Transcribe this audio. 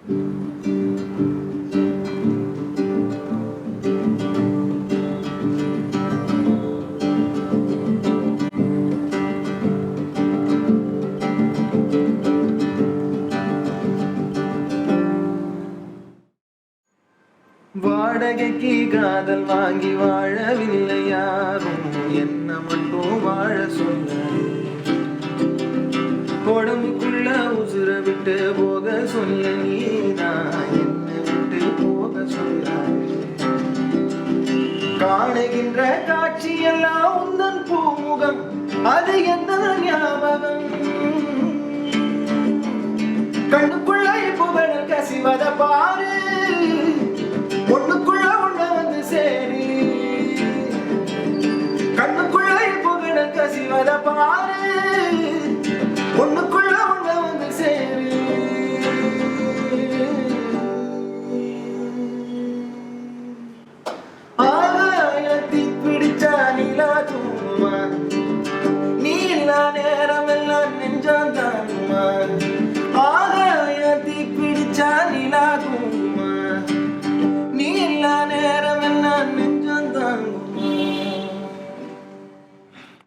வாடகைக்கு காதல் வாங்கி வாழவில்லை யாரும், என்ன மட்டும் வாழ சொல்ல. உடம்புக்குள்ள உசுர விட்டு போக சொல்ல, நீதான் என்ன விட்டு போக சொல்ல. காணுகின்ற காட்சி எல்லாம் உந்தன் பூமுகம், அது எந்த ஞாபகம். கண்ணுக்குள்ள புகழ் கசிவத பாரு, ஒண்ணுக்குள்ள ஒண்ணு வந்து சேரு. கண்ணுக்குள்ள புகழ கசிவத பாரு, ஒண்ணுக்குள்ள ஒண்ணு வந்து சேரு. ஆகாயத்தி பிடிச்சா நிலா தூமா, நீலா நேரம் எல்லாம் நெஞ்சாந்தான்